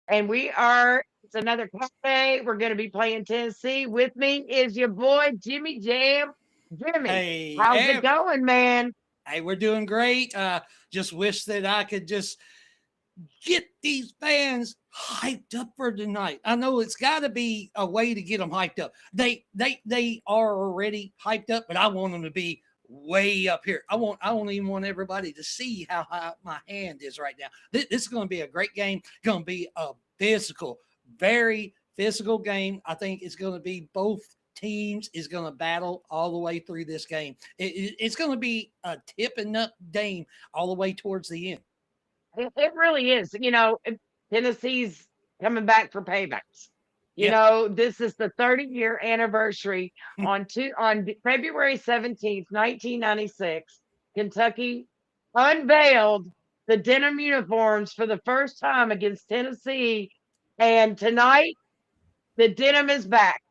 And it's another Saturday. We're going to be playing Tennessee. With me is your boy, Jimmy Jam. Jimmy, Hey, how's it going, man? hey, we're doing great. Just wish that I could just get these fans hyped up for tonight. I know it's got to be a way to get them hyped up. They are already hyped up, but I want them to be way up here. I don't even want everybody to see how high my hand is right now. This is going to be a great game. Going to be a physical, very physical game. I think it's going to be both teams is going to battle all the way through this game. It's going to be a tipping up game all the way towards the end. It really is. Tennessee's coming back for paybacks. Yeah. This is the 30-year anniversary on February 17th, 1996. Kentucky unveiled the denim uniforms for the first time against Tennessee, and tonight the denim is back.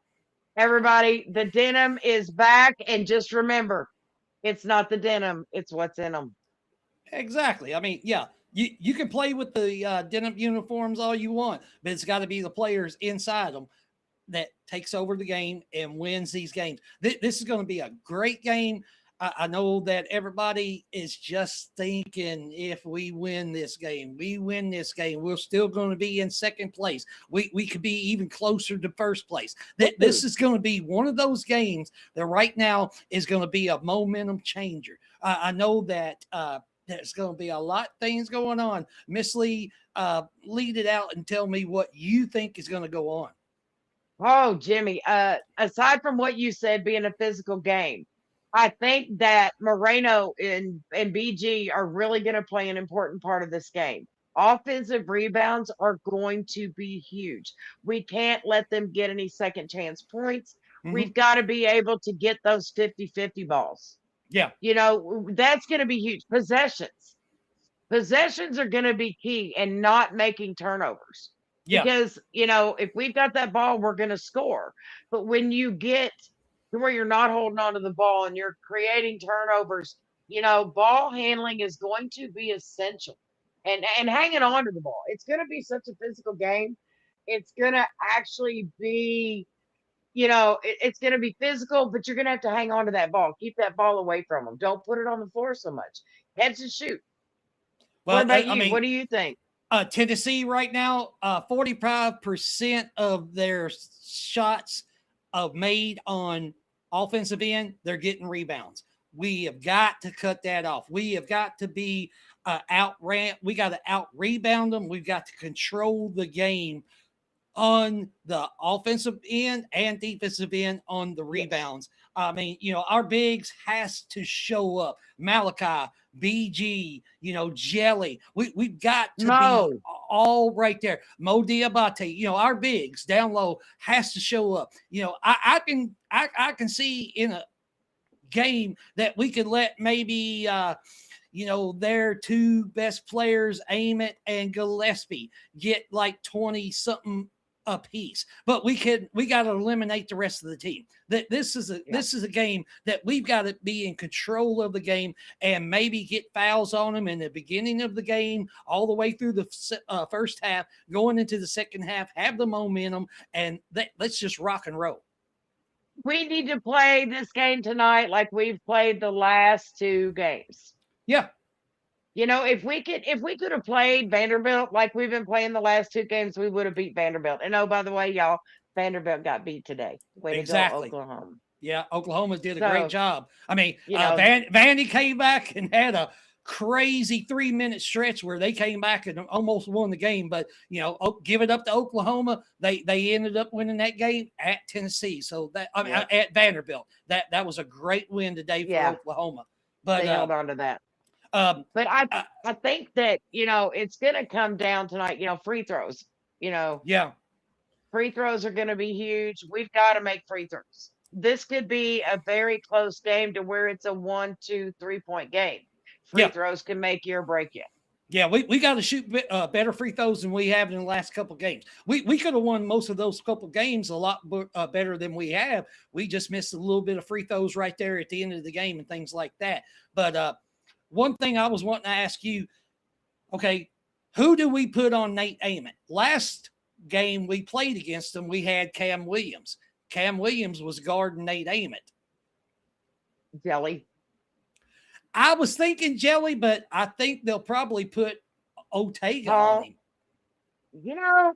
Everybody, the denim is back, and just remember, it's not the denim; it's what's in them. Exactly. I mean, yeah, you can play with the denim uniforms all you want, but it's got to be the players inside them that takes over the game and wins these games. This is going to be a great game. I know that everybody is just thinking if we win this game, we're still going to be in second place. We could be even closer to first place. This is going to be one of those games that right now is going to be a momentum changer. I know that there's going to be a lot of things going on. Miss Lee, lead it out and tell me what you think is going to go on. Oh, Jimmy, aside from what you said being a physical game, I think that Moreno and BG are really going to play an important part of this game. Offensive rebounds are going to be huge. We can't let them get any second chance points. Mm-hmm. We've got to be able to get those 50-50 balls. Yeah. That's going to be huge. Possessions are going to be key and not making turnovers Yeah. because, if we've got that ball, we're going to score. But when you get to where you're not holding on to the ball and you're creating turnovers, ball handling is going to be essential and hanging on to the ball. It's going to be such a physical game. It's going to actually be, it's going to be physical, but you're going to have to hang on to that ball. Keep that ball away from them. Don't put it on the floor so much. Catch and shoot. What Well, about I you? mean, What do you think? Tennessee right now, 45% of their shots of made on offensive end, they're getting rebounds. We have got to cut that off. We have got to be out ramp. We got to out rebound them. We've got to control the game on the offensive end and defensive end on the Yes. rebounds. I mean, our bigs has to show up. Malachi, BG, Jelly. We've got to be Mo. all right there. Mo Diabate, our bigs down low has to show up. I can see in a game that we could let maybe their two best players, Ament and Gillespie, get like 20 something a piece. But we got to eliminate the rest of the team. That this is Yeah. a game that we've got to be in control of the game and maybe get fouls on them in the beginning of the game, all the way through the first half, going into the second half, have the momentum, and let's just rock and roll. We need to play this game tonight like we've played the last two games. Yeah. If we could have played Vanderbilt like we've been playing the last two games, we would have beat Vanderbilt. And oh, by the way, y'all, Vanderbilt got beat today. Way to go, Exactly. Oklahoma. Yeah, Oklahoma did a great So, job. I mean, you know, Vandy came back and had a crazy 3 minute stretch where they came back and almost won the game. But give it up to Oklahoma. They ended up winning that game at Tennessee. So yeah, at Vanderbilt. That was a great win today for yeah, Oklahoma. But they held on to that. um, But I uh, I think that, it's gonna come down tonight, free throws. You know, yeah, Free throws are going to be huge. We've got to make free throws. This could be a very close game to where it's a 1, 2, 3 point game. Free yeah. throws can make you or break you. Yeah, we got to shoot better free throws than we have in the last couple of games. We could have won most of those couple of games a lot better than we have. We just missed a little bit of free throws right there at the end of the game and things like that. But one thing I was wanting to ask you, okay, Who do we put on Nate Ament? Last game we played against them, we had Cam Williams. Cam Williams was guarding Nate Ament. Jelly. I was thinking Jelly, but I think they'll probably put 𝐀𝐫𝐿𝐥𝐲 on him. You know.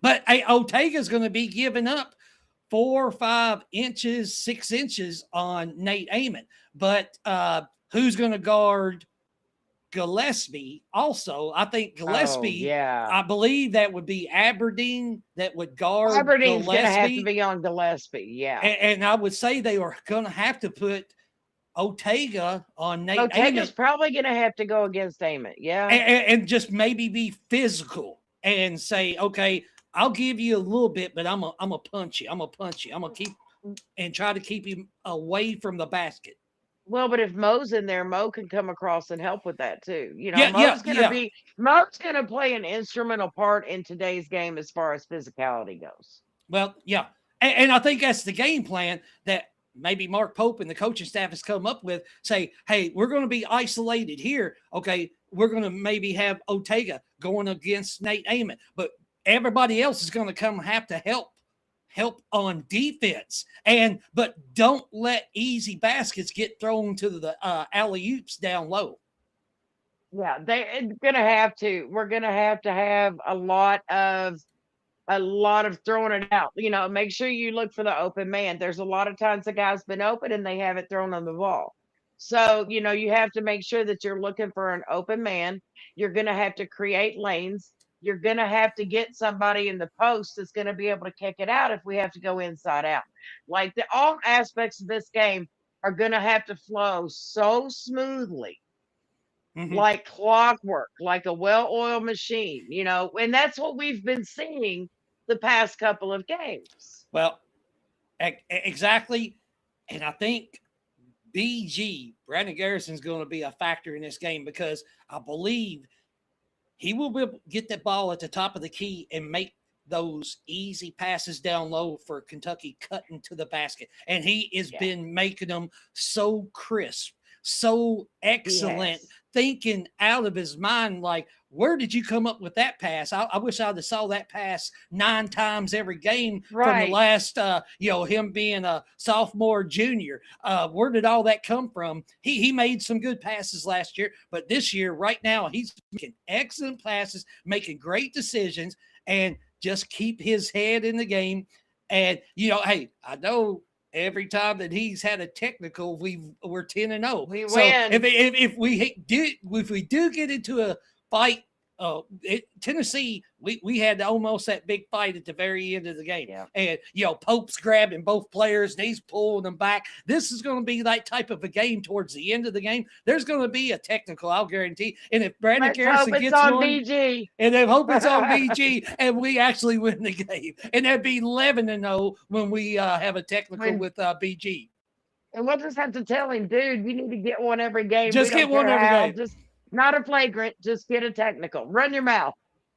But hey, 𝐀𝐫𝐿𝐥𝐲's going to be giving up 4 or 5 inches, 6 inches on Nate Ament. But who's going to guard Gillespie? Also, I think Gillespie, I believe that would be Aberdeen that would guard Aberdeen's Gillespie. Going to have to be on Gillespie, yeah. And I would say they are going to have to put 𝐀𝐫𝐿𝐥𝐲 on Nate Ament. 𝐀𝐫𝐿𝐥𝐲's probably going to have to go against Ament, yeah. And just maybe be physical and say, okay, I'll give you a little bit, but I'm gonna punch you. I'm gonna punch you. I'm gonna keep and try to keep him away from the basket. Well, but if Mo's in there, Mo can come across and help with that too. You know, Mo's going to play an instrumental part in today's game as far as physicality goes. Well, yeah. And I think that's the game plan that maybe Mark Pope and the coaching staff has come up with. Say, hey, we're going to be isolated here. Okay, we're going to maybe have 𝐀𝐫𝐿𝐥𝐲 going against Nate Ament, but everybody else is going to have to help on defense. But don't let easy baskets get thrown to the alley-oops down low. Yeah, they're going to have to. We're going to have a lot of throwing it out. You know, make sure you look for the open man. There's a lot of times the guy's been open and they haven't thrown on the ball. So, you know, you have to make sure that you're looking for an open man. You're going to have to create lanes. You're going to have to get somebody in the post that's going to be able to kick it out if we have to go inside out. Like all aspects of this game are going to have to flow so smoothly, like clockwork, like a well-oiled machine, you know, and that's what we've been seeing the past couple of games. Well, exactly. And I think BG, Brandon Garrison's going to be a factor in this game because I believe he will get that ball at the top of the key and make those easy passes down low for Kentucky cutting to the basket. And he has been making them so crisp, so excellent, thinking out of his mind, like, where did you come up with that pass? I wish I'd have saw that pass 9 times every game from the last, him being a sophomore, junior. Where did all that come from? He made some good passes last year, but this year, right now, he's making excellent passes, making great decisions, and just keep his head in the game. And, hey, I know every time that he's had a technical, we're 10-0. We so win. If we do get into a fight, Tennessee, we had almost that big fight at the very end of the game. Yeah. And, Pope's grabbing both players and he's pulling them back. This is going to be that type of a game towards the end of the game. There's going to be a technical, I'll guarantee. And if Brandon Garrison gets on BG. And then hope it's on BG and we actually win the game. And that'd be 11-0 when we have a technical with BG. And we'll just have to tell him, dude, you need to get one every game. Just get one every game. Just not a flagrant, just get a technical. Run your mouth.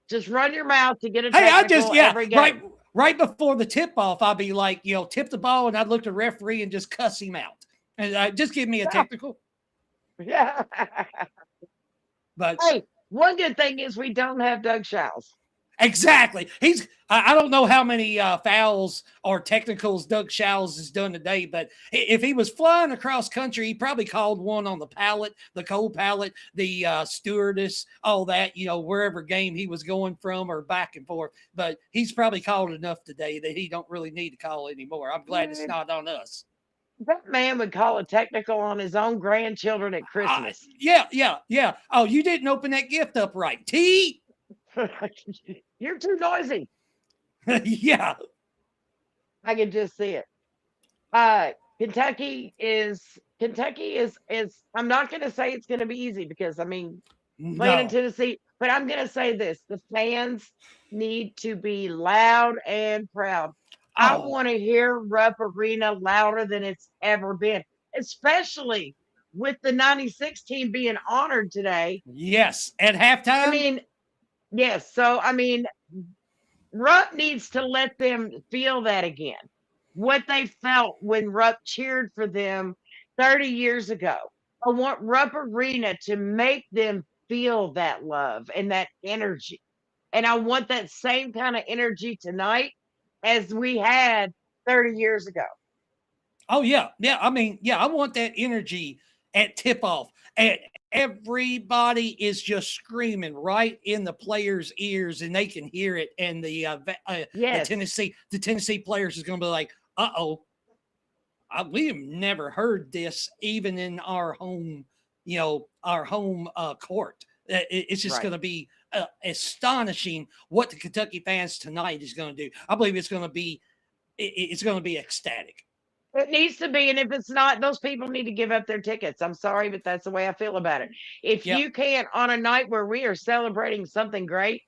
Just run your mouth to get a technical every game. Right before the tip-off, I'd be like, tip the ball, and I'd look at the referee and just cuss him out. And just give me a technical. Yeah. But hey, one good thing is we don't have Doug Shows. Exactly. I don't know how many fouls or technicals Doug Shows has done today, but if he was flying across country, he probably called one on the pallet, the cold pallet, the stewardess, all that, wherever game he was going from or back and forth. But he's probably called enough today that he don't really need to call anymore. I'm glad it's not on us. That man would call a technical on his own grandchildren at Christmas. Yeah. Oh, you didn't open that gift up right. T. You're too noisy. Yeah. I can just see it. Kentucky is I'm not going to say it's going to be easy because playing in Tennessee, but I'm going to say this. The fans need to be loud and proud. I want to hear Rupp Arena louder than it's ever been, especially with the 96 team being honored today. Yes. At halftime. Yes. So, Rupp needs to let them feel that again. What they felt when Rupp cheered for them 30 years ago. I want Rupp Arena to make them feel that love and that energy. And I want that same kind of energy tonight as we had 30 years ago. Oh yeah, yeah. I mean, yeah, I want that energy at tip off, and everybody is just screaming right in the players' ears, and they can hear it. And Yes, the Tennessee players is going to be like, "Uh oh, we have never heard this even in our home, our home court." It's just right. going to be astonishing what the Kentucky fans tonight is going to do. I believe it's going to be it's going to be ecstatic. It needs to be. And if it's not, those people need to give up their tickets. I'm sorry, but that's the way I feel about it. If Yeah. you can't, on a night where we are celebrating something great,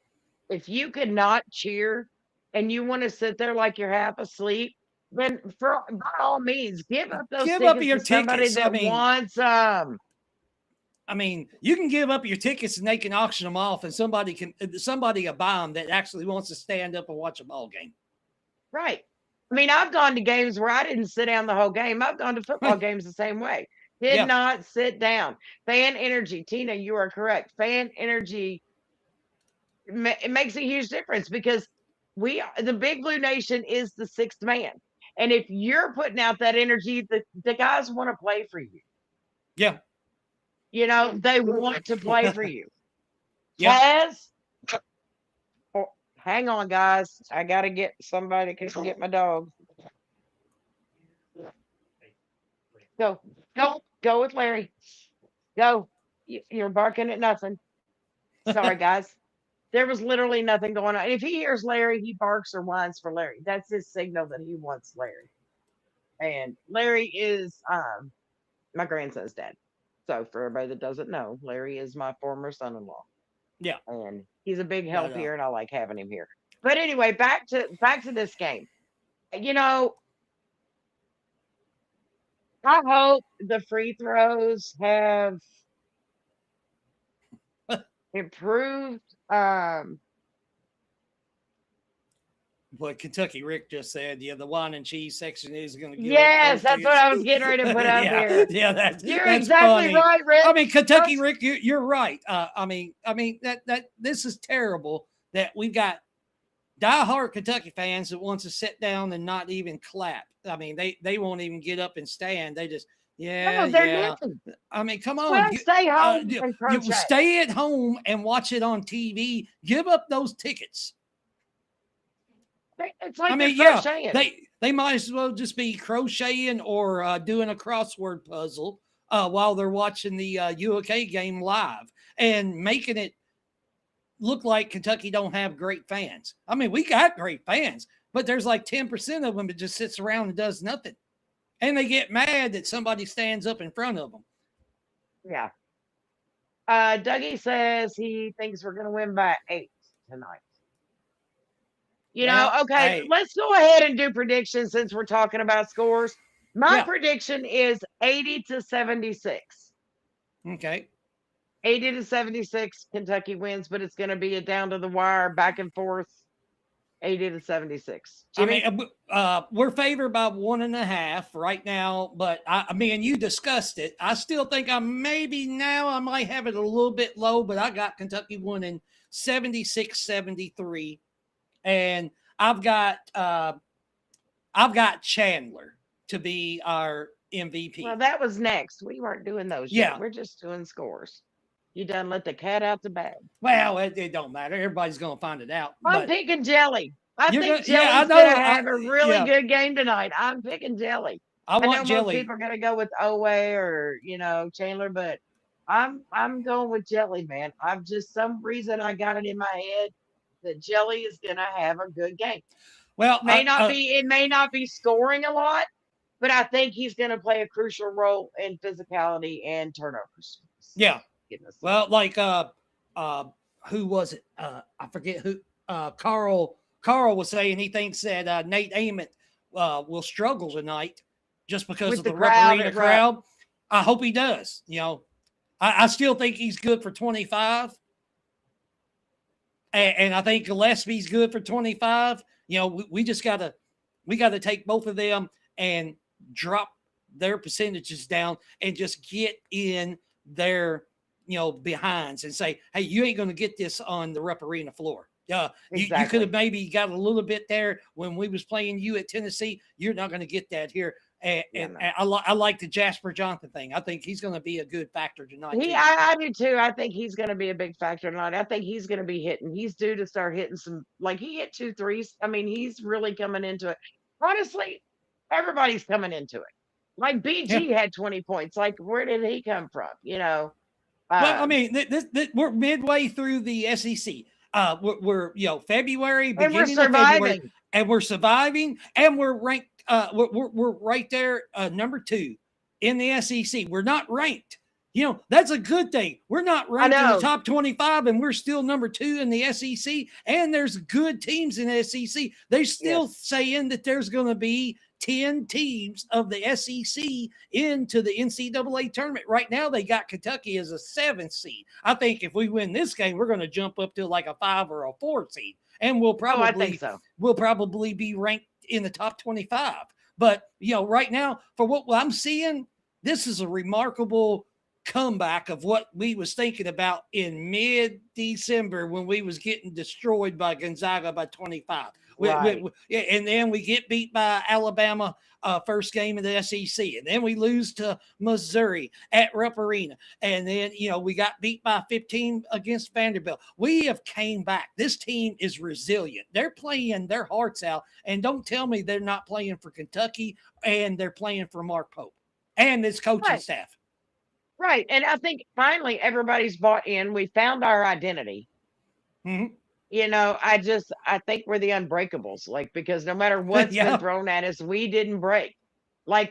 if you cannot cheer and you want to sit there like you're half asleep, then by all means, give up those Give up tickets your to somebody tickets. that wants them. I mean, you can give up your tickets and they can auction them off, and somebody will buy them that actually wants to stand up and watch a ball game. Right. I mean, I've gone to games where I didn't sit down the whole game. I've gone to football games the same way. Did Yeah. not sit down. Fan energy. Tina, you are correct. Fan energy, it makes a huge difference because the Big Blue Nation is the sixth man. And if you're putting out that energy, the guys want to play for you. Yeah. They want to play for you. Yeah. Chaz, hang on, guys. I got to get somebody to get my dog. Go with Larry. Go. You're barking at nothing. Sorry, guys. There was literally nothing going on. If he hears Larry, he barks or whines for Larry. That's his signal that he wants Larry. And Larry is my grandson's dad. So for everybody that doesn't know, Larry is my former son-in-law. Yeah. And he's a big help here, and I like having him here. But anyway, back to this game. I hope the free throws have improved. What Kentucky Rick just said, yeah, the wine and cheese section is going to give Yes, up that's what I was getting ready to put up here. Yeah, You're that's exactly funny. right, Rick. I mean, Kentucky Rick, you're right. I mean that this is terrible that we've got diehard Kentucky fans that wants to sit down and not even clap. I mean, they won't even get up and stand. They just yeah. I mean, come on. Well, stay home you stay at home and watch it on TV. Give up those tickets. It's like they might as well just be crocheting or doing a crossword puzzle while they're watching the UK game live and making it look like Kentucky don't have great fans. I mean, we got great fans, but there's like 10% of them that just sits around and does nothing. And they get mad that somebody stands up in front of them. Yeah. Dougie says he thinks we're going to win by 8 tonight. Okay, let's go ahead and do predictions since we're talking about scores. My prediction is 80-76. Okay. 80-76, Kentucky wins, but it's going to be a down to the wire, back and forth, 80-76. Jimmy? I mean, we're favored by 1.5 right now, but I mean, you discussed it. I still think I might have it a little bit low, but I got Kentucky winning 76-73. And I've got Chandler to be our MVP. Well, that was next. We weren't doing those yet. We're just doing scores. You done let the cat out the bag. Well, it don't matter. Everybody's going to find it out. I'm picking Jelly. I think Jelly's going to have a really good game tonight. I'm picking Jelly. I know Jelly. Most people are going to go with Oweh or, Chandler, but I'm going with Jelly, man. I've just, some reason I got it in my head that Jelly is going to have a good game. Well, it may not be scoring a lot, but I think he's going to play a crucial role in physicality and turnovers. Yeah. Well, like who was it? I forget who. Carl was saying he thinks that Nate Ament will struggle tonight just because of the crowd. I hope he does. I still think he's good for 25. And I think Gillespie's good for 25. We just got to take both of them and drop their percentages down and just get in their behinds and say, hey, you ain't going to get this on the Rupp Arena floor. You Exactly. could have maybe got a little bit there when we was playing you at Tennessee. You're not going to get that here. And, No. I like the Jasper Johnson thing. I think he's going to be a good factor tonight. I do too. I think he's going to be a big factor tonight. I think he's going to be hitting. He's due to start hitting some. Like he hit 2 threes. I mean, he's really coming into it. Honestly, everybody's coming into it. Like BG had 20 points. Like where did he come from? Well, I mean, we're midway through the SEC. We're February, beginning of February, and we're surviving, and we're ranked. We're right there, number 2 in the SEC. We're not ranked. That's a good thing. We're not ranked in the top 25, and we're still number 2 in the SEC. And there's good teams in the SEC. They're still saying that there's going to be 10 teams of the SEC into the NCAA tournament. Right now, they got Kentucky as a 7th seed. I think if we win this game, we're going to jump up to like a 5 or a 4 seed, and we'll probably be ranked in the top 25. But right now, for what I'm seeing, this is a remarkable comeback of what we was thinking about in mid-December when we was getting destroyed by Gonzaga by 25. Right. And then we get beat by Alabama first game of the SEC. And then we lose to Missouri at Rupp Arena. And then, we got beat by 15 against Vanderbilt. We have came back. This team is resilient. They're playing their hearts out. And don't tell me they're not playing for Kentucky and they're playing for Mark Pope and his coaching staff. Right. And I think finally everybody's bought in. We found our identity. Mm-hmm. I think we're the unbreakables, because no matter what's been thrown at us, we didn't break.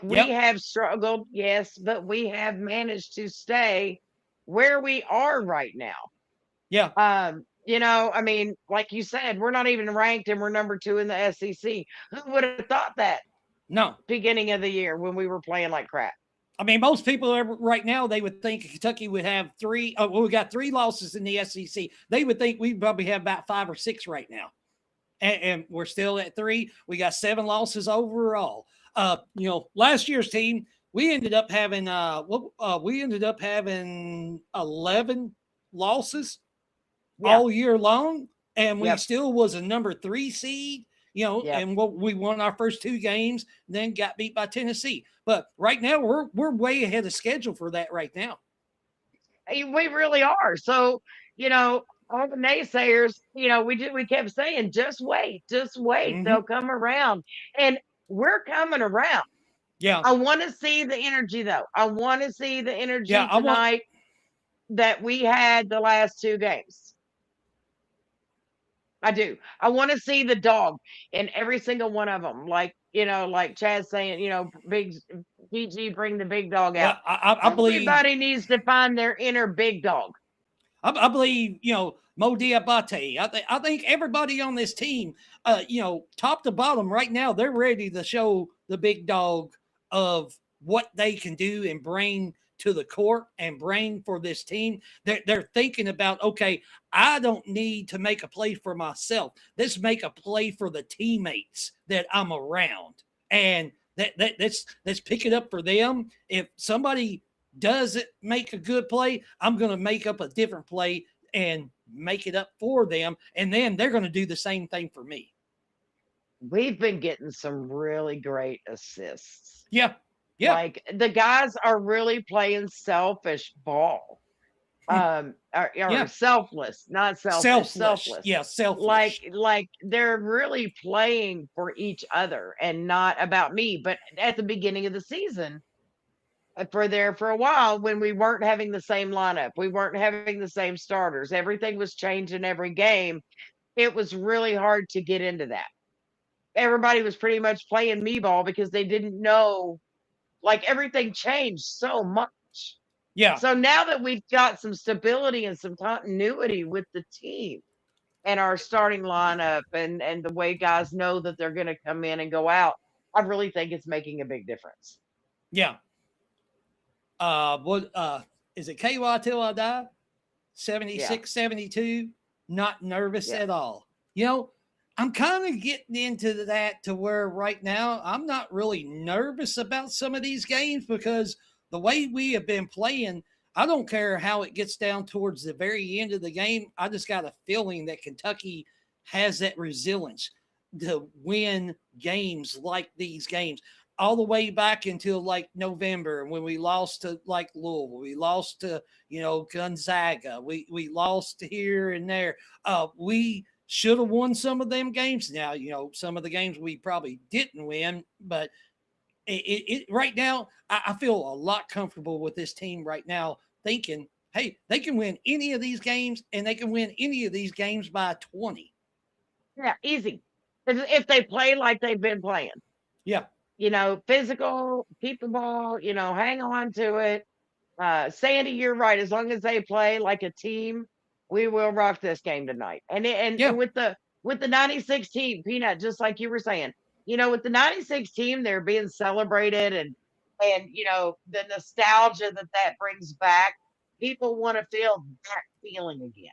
We have struggled, yes, but we have managed to stay where we are right now. Yeah. I mean, like you said, we're not even ranked and we're number 2 in the SEC. Who would have thought that? No. Beginning of the year when we were playing like crap. I mean, most people right now, they would think Kentucky would have 3. We got 3 losses in the SEC. They would think we probably have about 5 or 6 right now. And we're still at 3. We got 7 losses overall. Last year's team, we ended up having 11 losses all year long. And we still was a number 3 seed. And we won our first 2 games, then got beat by Tennessee. But right now, we're way ahead of schedule for that right now. We really are. So, all the naysayers, we kept saying, just wait. Mm-hmm. They'll come around. And we're coming around. Yeah. I want to see the energy, though. I want to see the energy tonight that we had the last 2 games. I do. I want to see the dog in every single one of them. Like Chad's saying, big PG, bring the big dog out. I believe everybody needs to find their inner big dog. I believe, Mo Diabate. I think everybody on this team, top to bottom right now, they're ready to show the big dog of what they can do and bring to the court and bring for this team. They're thinking about, okay, I don't need to make a play for myself. Let's make a play for the teammates that I'm around. And let's pick it up for them. If somebody doesn't make a good play, I'm going to make up a different play and make it up for them. And then they're going to do the same thing for me. We've been getting some really great assists. Yeah. The guys are really playing selfish ball. Selfless, not selfish. Selfless. Yeah, selfless. Like they're really playing for each other and not about me. But at the beginning of the season, for a while, when we weren't having the same lineup, we weren't having the same starters, everything was changing every game. It was really hard to get into that. Everybody was pretty much playing me ball because they didn't know. Everything changed so much. Yeah. So now that we've got some stability and some continuity with the team and our starting lineup and the way guys know that they're going to come in and go out, I really think it's making a big difference. Yeah. Is it 𝐀𝐫𝐤𝐞𝐖𝐞𝐬𝐥𝐲? 76, 72, not nervous at all. I'm kind of getting into that to where right now I'm not really nervous about some of these games because the way we have been playing, I don't care how it gets down towards the very end of the game. I just got a feeling that Kentucky has that resilience to win games like these games all the way back until like November when we lost to like Louisville, we lost to, Gonzaga, we lost here and there. We should have won some of them games. Now, some of the games we probably didn't win, but right now, I feel a lot comfortable with this team right now, thinking, hey, they can win any of these games, and they can win any of these games by 20. Yeah, easy. If they play like they've been playing. Yeah. Physical, keep the ball, hang on to it. Sandy, you're right. As long as they play like a team, we will rock this game tonight. And with the 96 team, Peanut, just like you were saying, with the 96 team, they're being celebrated and the nostalgia that brings back. People want to feel that feeling again.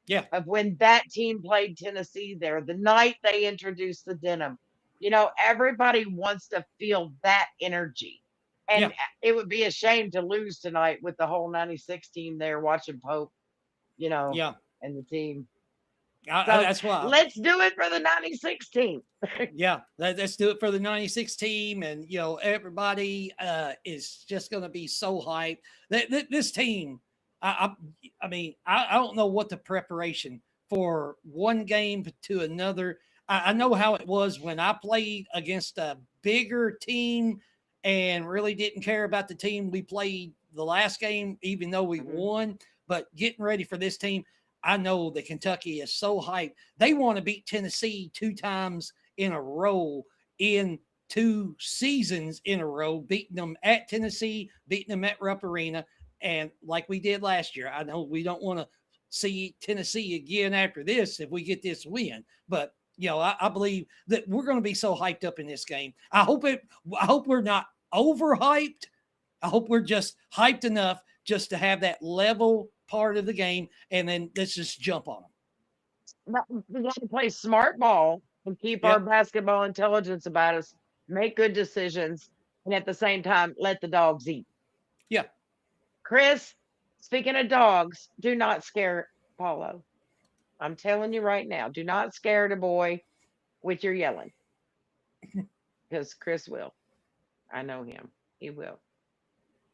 Yeah. Of when that team played Tennessee there, the night they introduced the denim. Everybody wants to feel that energy. And it would be a shame to lose tonight with the whole 96 team there watching Pope, and the team. That's why. Let's do it for the 96 team. Let's do it for the 96 team. And, everybody is just going to be so hyped. This team, I mean, I don't know what the preparation for one game to another. I know how it was when I played against a bigger team and really didn't care about the team we played the last game, even though we won. But getting ready for this team, I know that Kentucky is so hyped. They want to beat Tennessee 2 times in a row in 2 seasons in a row, beating them at Tennessee, beating them at Rupp Arena. And like we did last year, I know we don't want to see Tennessee again after this if we get this win. But I believe that we're going to be so hyped up in this game. I hope we're not overhyped. I hope we're just hyped enough just to have that level part of the game, and then let's just jump on them. We got to play smart ball and keep our basketball intelligence about us, make good decisions, and at the same time, let the dogs eat. Yeah. Chris, speaking of dogs, do not scare Paulo. I'm telling you right now, do not scare the boy with your yelling. Because Chris will. I know him. He will.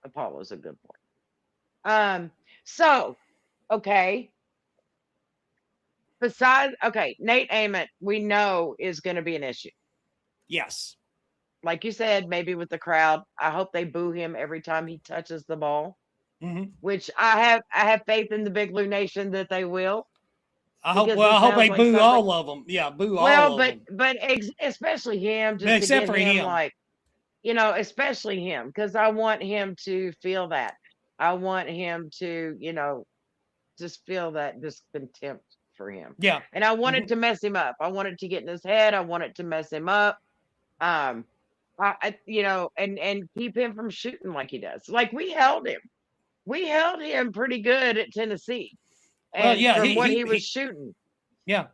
Apollo's a good boy. So, okay. Nate Ament, we know is going to be an issue. Yes. Like you said, maybe with the crowd. I hope they boo him every time he touches the ball. Mm-hmm. Which I have faith in the Big Blue Nation that they will. I hope they boo all of them. Yeah, boo all of them. But especially him, just except for him, like, especially him, because I want him to feel that. I want him to, just feel that discontempt for him. Yeah. And I wanted to mess him up. I wanted to get in his head. I wanted to mess him up. And keep him from shooting like he does. Like we held him pretty good at Tennessee. And from what he was shooting. Yeah.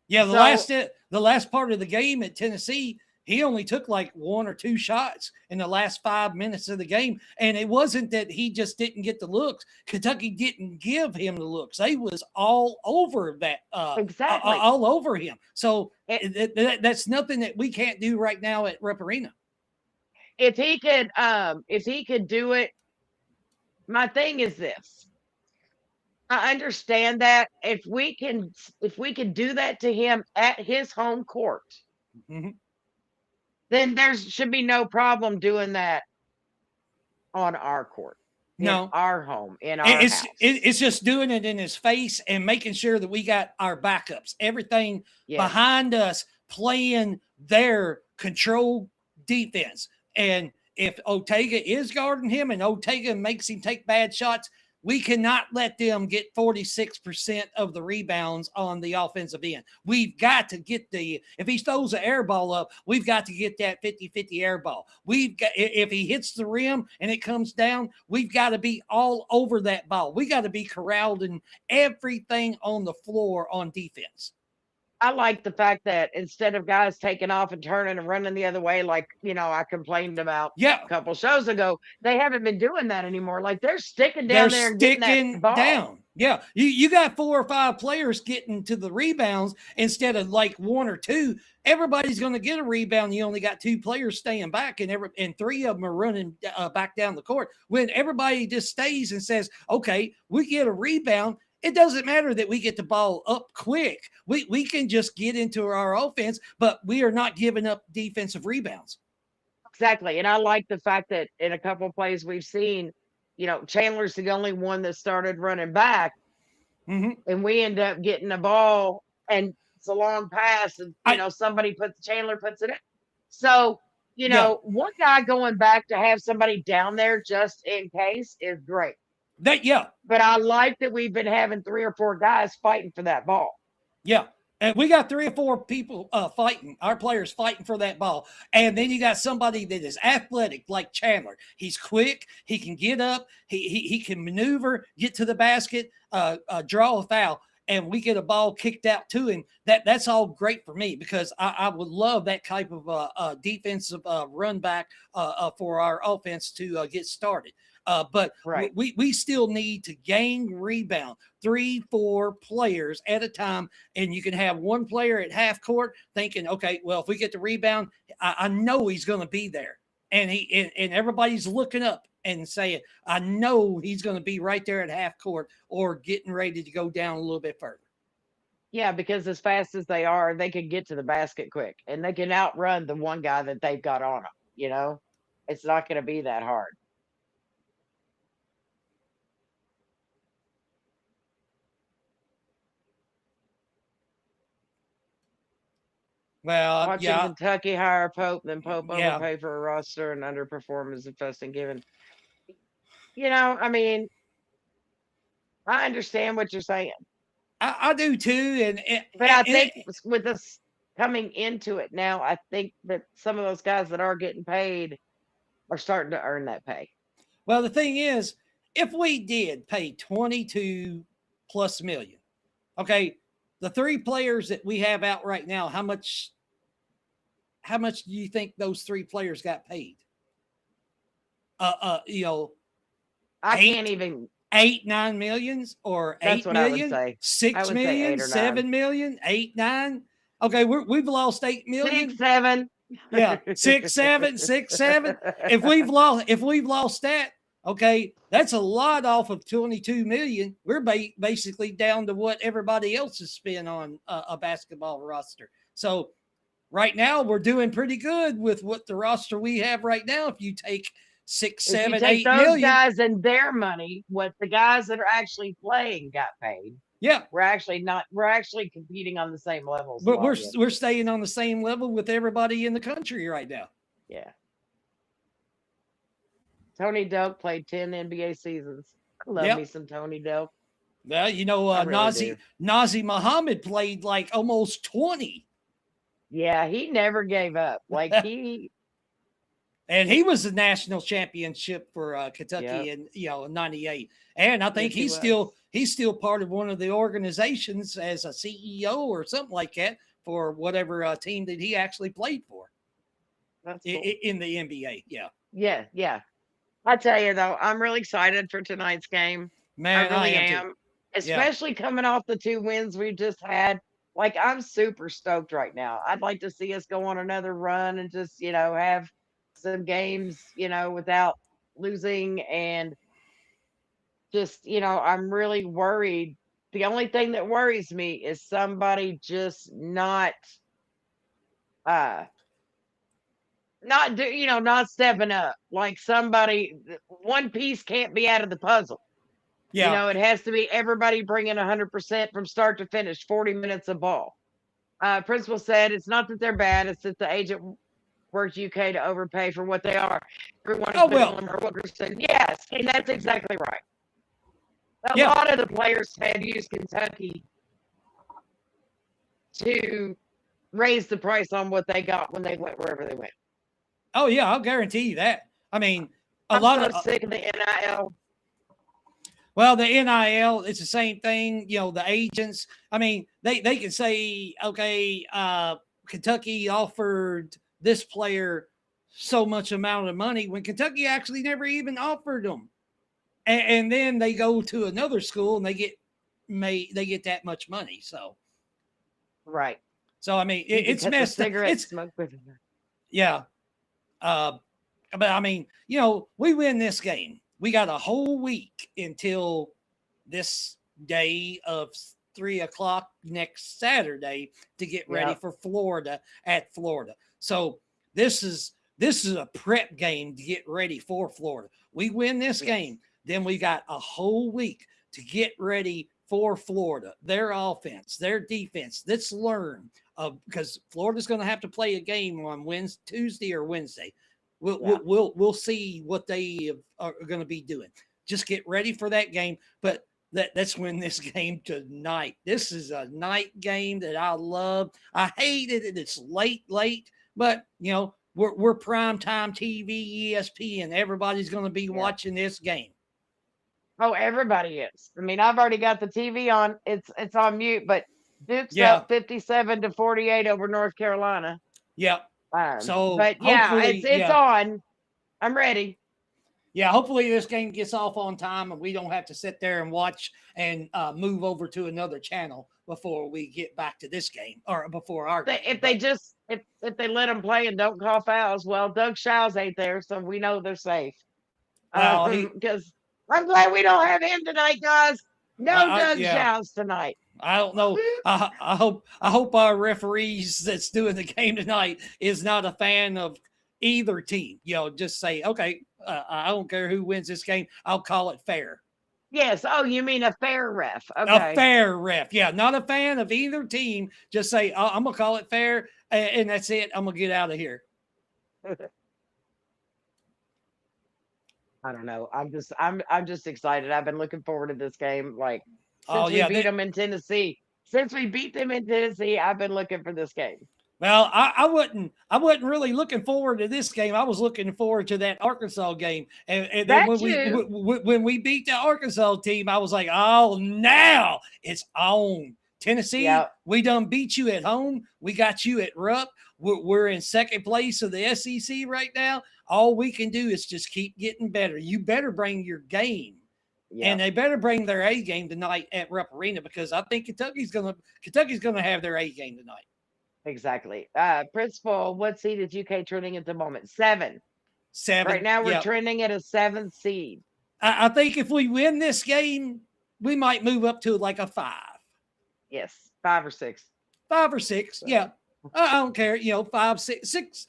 Yeah. The last part of the game at Tennessee, he only took like 1 or 2 shots in the last 5 minutes of the game. And it wasn't that he just didn't get the looks. Kentucky didn't give him the looks. They was all over that. Exactly. All over him. So that's nothing that we can't do right now at Rupp Arena. If he could do it, my thing is this. I understand that if we can do that to him at his home court, then there should be no problem doing that on our court. No, in our home, in our house. It's just doing it in his face and making sure that we got our backups, everything behind us playing their control defense. And if Ortega is guarding him and Ortega makes him take bad shots, we cannot let them get 46% of the rebounds on the offensive end. We've got to get if he throws an air ball up, we've got to get that 50-50 air ball. If he hits the rim and it comes down, we've got to be all over that ball. We got to be corralling everything on the floor on defense. I like the fact that instead of guys taking off and turning and running the other way, like, I complained about Yeah, a couple shows ago, they haven't been doing that anymore. Like they're sticking they're down there and getting that sticking ball. down. Yeah, you got 4 or 5 players getting to the rebounds instead of like 1 or 2. Everybody's going to get a rebound. You only got 2 players staying back, and 3 of them are running back down the court. When everybody just stays and says, "Okay, we get a rebound." It doesn't matter that we get the ball up quick. We can just get into our offense, but we are not giving up defensive rebounds. Exactly. And I like the fact that in a couple of plays we've seen, Chandler's the only one that started running back, and we end up getting the ball, and it's a long pass, and somebody Chandler puts it in. So, one guy going back to have somebody down there just in case is great. But I like that we've been having 3 or 4 guys fighting for that ball. Yeah. And we got 3 or 4 people fighting, our players fighting for that ball. And then you got somebody that is athletic like Chandler. He's quick. He can get up. He can maneuver, get to the basket, draw a foul, and we get a ball kicked out to him. That's all great for me because I would love that type of defensive run back for our offense to get started. But right. we still need to gain rebound 3, 4 players at a time. And you can have one player at half court thinking, okay, well, if we get the rebound, I know he's going to be there. And and everybody's looking up and saying, I know he's going to be right there at half court or getting ready to go down a little bit further. Yeah, because as fast as they are, they can get to the basket quick and they can outrun the one guy that they've got on them. It's not going to be that hard. Well, watching Kentucky hire Pope, then Pope overpay for a roster and underperform is infesting given. I mean, I understand what you're saying. I do too. But I think with us coming into it now, I think that some of those guys that are getting paid are starting to earn that pay. Well, the thing is, if we did pay 22 plus million, okay, the 3 players that we have out right now, how much do you think those 3 players got paid? I can't even 8, 9 millions or That's 8 what million, I would say. 6 million, 7 million, 8, 9. Okay, we've lost 8 million. 6, 7. Yeah, 6, 7, 6, 7. If we've lost that, okay, that's a lot off of 22 million. We're basically down to what everybody else has spent on a basketball roster. So right now we're doing pretty good with what the roster we have right now. If you take 6, 7, if you take 8 those million guys and their money, what the guys that are actually playing got paid. Yeah, we're actually competing on the same levels. But we're staying on the same level with everybody in the country right now. Yeah. Tony Delk played 10 NBA seasons. I love me some Tony Delk. Well, Nazi Muhammad played like almost 20. Yeah, he never gave up. Like and he was the national championship for Kentucky in 98. And I think he's still part of one of the organizations as a CEO or something like that for whatever team that he actually played for. That's cool. In the NBA. Yeah. Yeah. I tell you though, I'm really excited for tonight's game. Man, I really am. Especially coming off the 2 wins we just had. Like I'm super stoked right now. I'd like to see us go on another run and just, have some games, without losing, and just, I'm really worried. The only thing that worries me is somebody just not stepping up. Like somebody, one piece can't be out of the puzzle. Yeah. It has to be everybody bringing 100% from start to finish, 40 minutes of ball. Principal said it's not that they're bad, it's that the agent worked UK to overpay for what they are. Everyone said yes, and that's exactly right. A lot of the players had used Kentucky to raise the price on what they got when they went wherever they went. Oh yeah, I'll guarantee you that. I mean, I'm so sick of the NIL. Well, the NIL, it's the same thing. The agents. I mean, they can say, okay, Kentucky offered this player so much amount of money when Kentucky actually never even offered them, and then they go to another school and they get that much money. Right. So I mean, You can it's cut the messed up. cigarette smoke with it. Yeah. But I mean, we win this game. We got a whole week until this day of 3 o'clock next Saturday to get ready for Florida at Florida. So this is a prep game to get ready for Florida. We win this game, then we got a whole week to get ready for Florida, their offense, their defense. Let's learn because Florida's going to have to play a game on Tuesday or Wednesday. We'll see what they are going to be doing. Just get ready for that game. But let's win this game tonight. This is a night game that I love. I hate it. It's late, but we're primetime TV, ESPN. Everybody's going to be watching this game. Oh, everybody is. I mean, I've already got the TV on. It's on mute, but Duke's up 57-48 over North Carolina. Yeah. So, but yeah, it's on. I'm ready. Yeah, hopefully this game gets off on time and we don't have to sit there and watch and move over to another channel before we get back to this game or before our game. If they let them play and don't call fouls, well, Doug Shows ain't there, so we know they're safe. Because I'm glad we don't have him tonight, guys. No Doug Shows tonight. I don't know. I hope our referees that's doing the game tonight is not a fan of either team. Just say, okay, I don't care who wins this game. I'll call it fair. Yes. Oh, you mean a fair ref? Okay. A fair ref. Yeah, not a fan of either team. Just say, I'm gonna call it fair, and that's it. I'm gonna get out of here. I don't know. I'm just excited. I've been looking forward to this game. Like since we beat them in Tennessee. Since we beat them in Tennessee, I've been looking for this game. Well, I wasn't really looking forward to this game. I was looking forward to that Arkansas game. And then when we beat the Arkansas team, I was like, oh, now it's on. Tennessee, we done beat you at home. We got you at Rupp. We're in second place of the SEC right now. All we can do is just keep getting better. You better bring your game. And they better bring their A game tonight at Rupp Arena because I think Kentucky's gonna have their A game tonight. Exactly. Principal, what seed is UK trending at the moment? 7. 7. Right now we're trending at a 7th seed. I think if we win this game, we might move up to like a 5. Yes, 5 or 6. 5 or 6. Yeah. I don't care. 5, 6.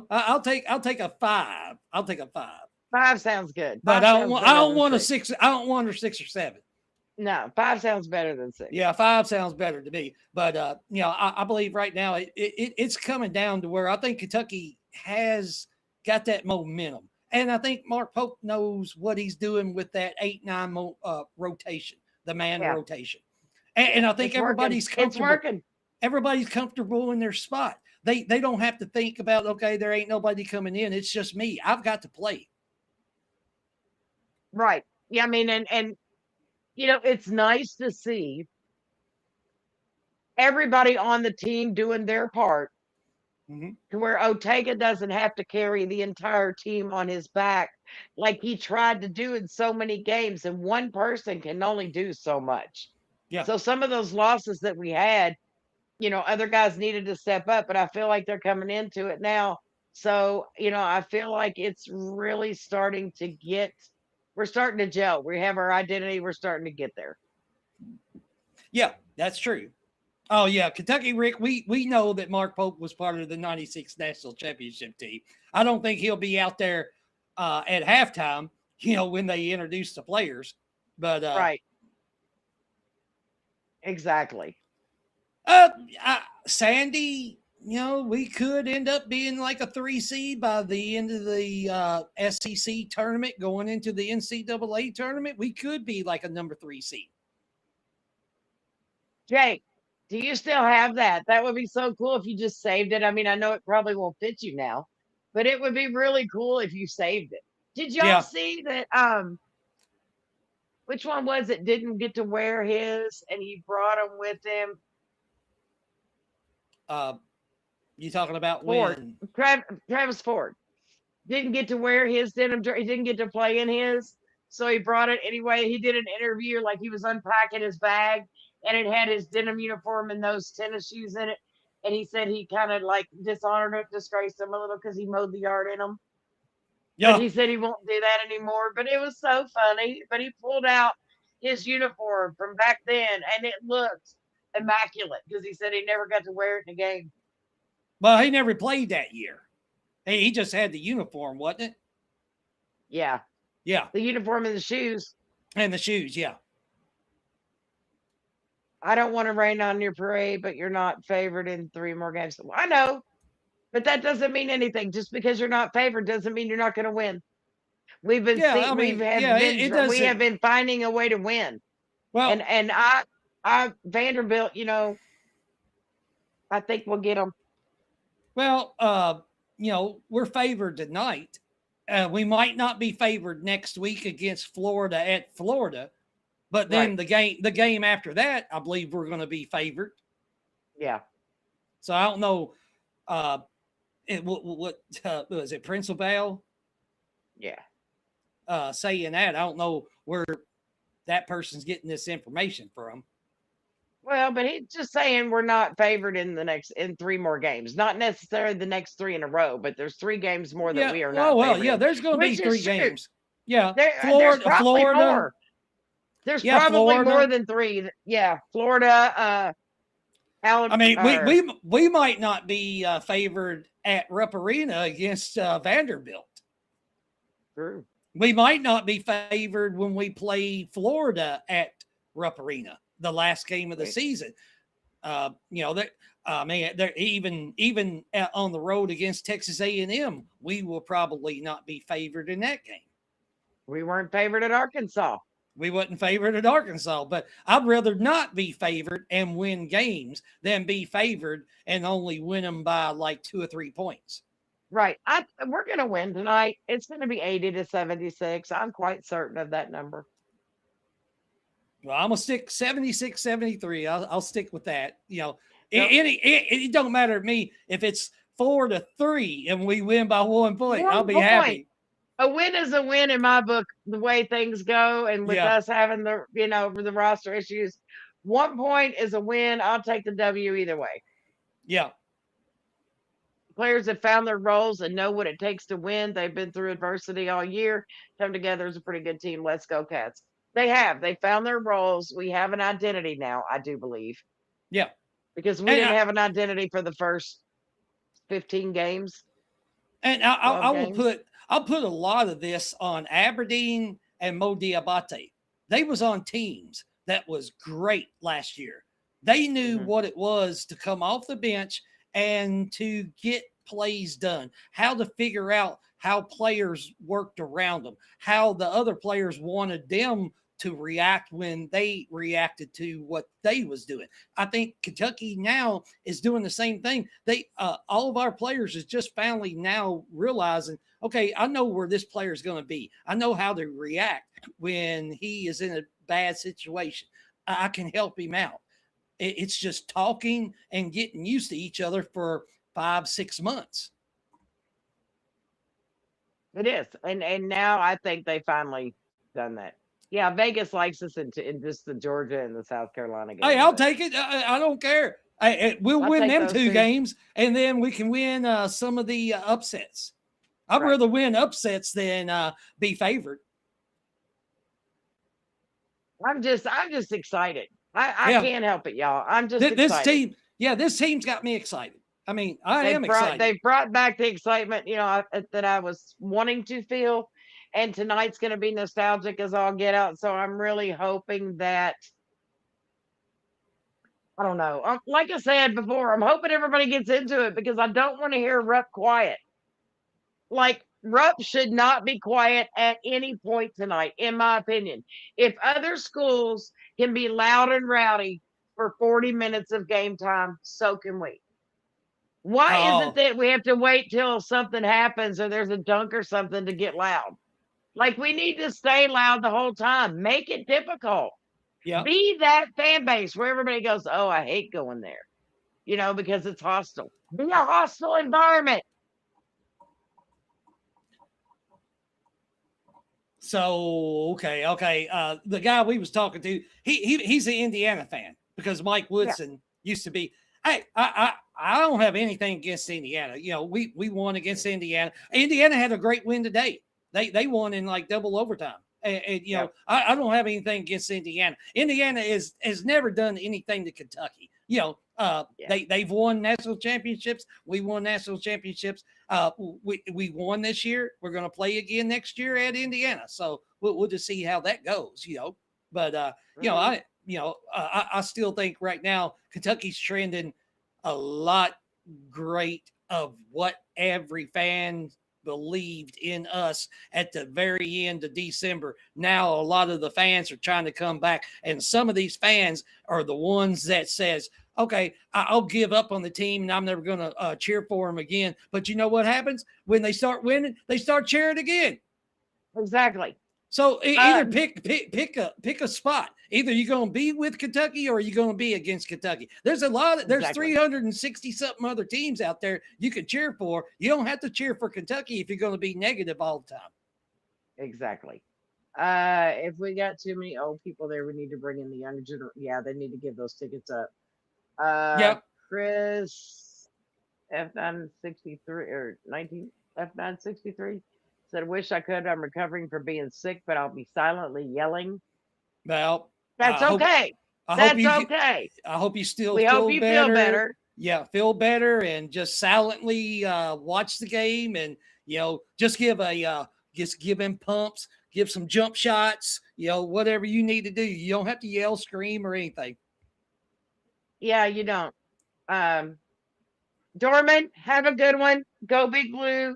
I'll take a 5. I'll take a 5. 5 sounds good. But I don't want a 6. I don't want a 6 or 7. No, 5 sounds better than 6. Yeah, 5 sounds better to me. But I believe right now it's coming down to where I think Kentucky has got that momentum, and I think Mark Pope knows what he's doing with that 8-9 rotation, the man rotation, and I think everybody's comfortable. It's working. Everybody's comfortable in their spot. They don't have to think about, okay, there ain't nobody coming in. It's just me. I've got to play. Right. Yeah, I mean, and it's nice to see everybody on the team doing their part to where Ortega doesn't have to carry the entire team on his back like he tried to do in so many games, and one person can only do so much. Yeah. So some of those losses that we had, other guys needed to step up, but I feel like they're coming into it now. So, I feel like it's really starting to we're starting to gel. We have our identity. We're starting to get there. Yeah, that's true. Oh, yeah. Kentucky, Rick, we know that Mark Pope was part of the 96 national championship team. I don't think he'll be out there at halftime, when they introduce the players. But right. Exactly. Sandy, we could end up being like a 3 seed by the end of the SEC tournament, going into the NCAA tournament. We could be like a number 3 seed. Jake, do you still have that? That would be so cool if you just saved it. I mean, I know it probably won't fit you now, but it would be really cool if you saved it. Did y'all see that? which one was it? Didn't get to wear his, and he brought him with him. You talking about Ford, when? Travis Ford didn't get to wear his denim jersey. He didn't get to play in his, so he brought it anyway. He did an interview like he was unpacking his bag, and it had his denim uniform and those tennis shoes in it. And he said he kind of like dishonored it, disgraced them a little because he mowed the yard in them. But Yeah. he said he won't do that anymore. But it was so funny. But he pulled out his uniform from back then, and it looked immaculate because he said he never got to wear it in a game. Well, he never played that year. He just had the uniform, wasn't it? Yeah, Yeah. the uniform and the shoes. And the shoes, yeah. I don't want to rain on your parade, but you're not favored in 3 more games. I know, but that doesn't mean anything. Just because you're not favored doesn't mean you're not going to win. We've been Yeah, I we've mean, have yeah, been we have doesn't. been finding a way to win. Well, And I Vanderbilt, I think we'll get them. well, we're favored tonight. We might not be favored next week against Florida at Florida, but then Right. the game after that, I believe we're going to be favored. Yeah. So I don't know. What was it? Principal Yeah. saying that. I don't know where that person's getting this information from. Well, but he's just saying we're not favored in 3 more games. Not necessarily the next 3 in a row, but there's 3 games more that Yeah. we are Oh not well. favored Yeah. in, There's going to be which 3 is true. games. Yeah. There's Florida. probably Florida. more. There's Yeah. probably more Florida. than 3. Yeah, Florida. I mean, we might not be favored at Rupp Arena against Vanderbilt. True. We might not be favored when we play Florida at Rupp Arena, the last game of the season. That they're even on the road against Texas A&M, we will probably not be favored in that game. We weren't favored at Arkansas. We wasn't favored at Arkansas, but I'd rather not be favored and win games than be favored and only win them by like 2 or 3 points. Right. We're going to win tonight. It's going to be 80-76. I'm quite certain of that number. Well, I'm going to stick 76-73. I'll stick with that. It don't matter to me if it's 4-3 and we win by 1 point. I'll be happy. A win is a win in my book, the way things go. And with us having the roster issues, 1 point is a win. I'll take the W either way. Yeah. Players have found their roles and know what it takes to win. They've been through adversity all year, come together as a pretty good team. Let's go, Cats. They have. They found their roles. We have an identity now, I do believe. Yeah. Because we didn't have an identity for the first 15 games. And I'll put a lot of this on Aberdeen and Mo Diabate. They was on teams that was great last year. They knew what it was to come off the bench and to get plays done, how to figure out how players worked around them, how the other players wanted them to react when they reacted to what they was doing. I think Kentucky now is doing the same thing. They all of our players is just finally now realizing, okay, I know where this player is going to be. I know how to react when he is in a bad situation. I can help him out. It's just talking and getting used to each other for 5-6 months. It is. And now I think they finally done that. Yeah, Vegas likes us in just the Georgia and the South Carolina game. Hey, I'll take it. I don't care. We'll win them 2 games, and then we can win some of the upsets. I'd rather win upsets than be favored. I'm just excited. I can't help it, y'all. I'm just excited. This team's got me excited. I mean, I am excited. They've brought back the excitement, that I was wanting to feel. And tonight's going to be nostalgic as all get out. So I'm really hoping that, I don't know. Like I said before, I'm hoping everybody gets into it because I don't want to hear Rupp quiet. Like, Rupp should not be quiet at any point tonight, in my opinion. If other schools can be loud and rowdy for 40 minutes of game time, so can we. Why is it that we have to wait till something happens or there's a dunk or something to get loud? Like, we need to stay loud the whole time. Make it difficult. Yep. Be that fan base where everybody goes, oh, I hate going there, because it's hostile. Be a hostile environment. So okay. The guy we was talking to, he's an Indiana fan because Mike Woodson used to be. Hey, I don't have anything against Indiana. We won against Indiana. Indiana had a great win today. They won in like double overtime. And I don't have anything against Indiana. Indiana has never done anything to Kentucky. They've won national championships. We won national championships. We won this year. We're going to play again next year at Indiana. So we'll just see how that goes. But I still think right now Kentucky's trending a lot great of what every fan believed in us at the very end of December. Now a lot of the fans are trying to come back, and some of these fans are the ones that says, okay, I'll give up on the team and I'm never going to cheer for them again. But you know what happens when they start winning? They start cheering again. Exactly. So either pick a spot. Either you're going to be with Kentucky or you're going to be against Kentucky. There's 360 something other teams out there you can cheer for. You don't have to cheer for Kentucky if you're going to be negative all the time. Exactly. If we got too many old people there, we need to bring in the younger generation. Yeah, they need to give those tickets up. Yep. Chris F963 or 19 F963 said, wish I could. I'm recovering from being sick, but I'll be silently yelling. Well, that's okay. That's okay. I hope you still we feel hope you better. feel better. Yeah, feel better and just silently watch the game and, just give him pumps, give some jump shots, whatever you need to do. You don't have to yell, scream, or anything. Yeah, you don't. Dorman, have a good one. Go Big Blue.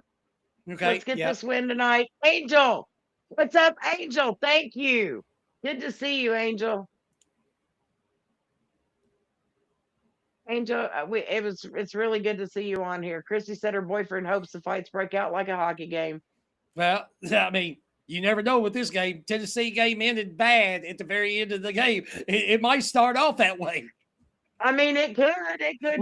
Okay. Let's get this win tonight. Angel, what's up, Angel? Thank you. Good to see you, Angel. Angel, it's really good to see you on here. Christy said her boyfriend hopes the fights break out like a hockey game. Well, I mean, you never know with this game. Tennessee game ended bad at the very end of the game. It might start off that way. I mean, it could. It could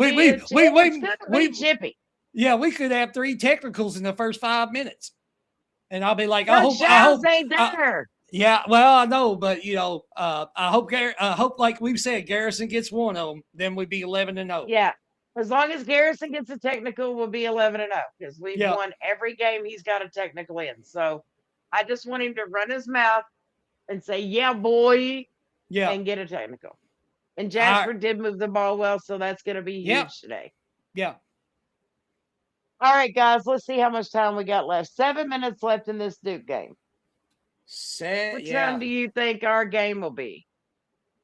be chippy. Yeah, we could have 3 technicals in the first 5 minutes, and I'll be like, I hope ain't there. Yeah, well, I know, but I hope like we've said, Garrison gets one of them, then we'd be 11-0. Yeah, as long as Garrison gets a technical, we'll be 11-0 because we've won every game he's got a technical in. So I just want him to run his mouth and say, "Yeah, boy," and get a technical. And Jasper did move the ball well, so that's going to be huge today. Yeah. All right, guys, let's see how much time we got left. 7 minutes left in this Duke game. What time do you think our game will be?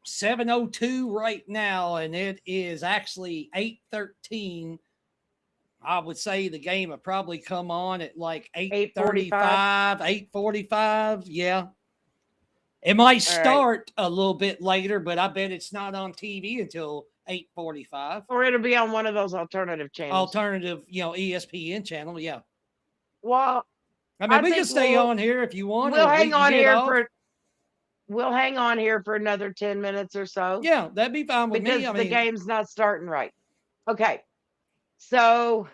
7:02 right now, and it is actually 8:13. I would say the game will probably come on at like 8:35, 8:45. Yeah. It might start a little bit later, but I bet it's not on TV until 8:45. Or it'll be on one of those alternative channels. Alternative, ESPN channel, yeah. Well, I mean, we can stay on here if you want. We'll hang on here for another 10 minutes or so. Yeah, that'd be fine with me. Because the game's not starting right. Okay. So,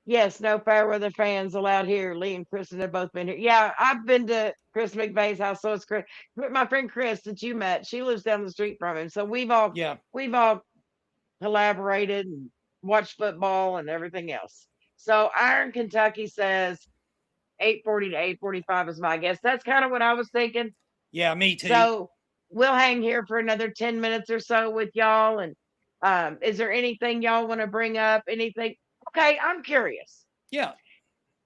yes, no fair weather fans allowed here. Lee and Kristen have both been here. Yeah, I've been to Chris McVay's house. So it's Chris. My friend Chris that you met, she lives down the street from him. So we've all collaborated and watched football and everything else. So Iron Kentucky says 8:40 to 8:45 is my guess. That's kind of what I was thinking. Yeah, me too. So we'll hang here for another 10 minutes or so with y'all. And is there anything y'all want to bring up? Anything? Okay, I'm curious. Yeah.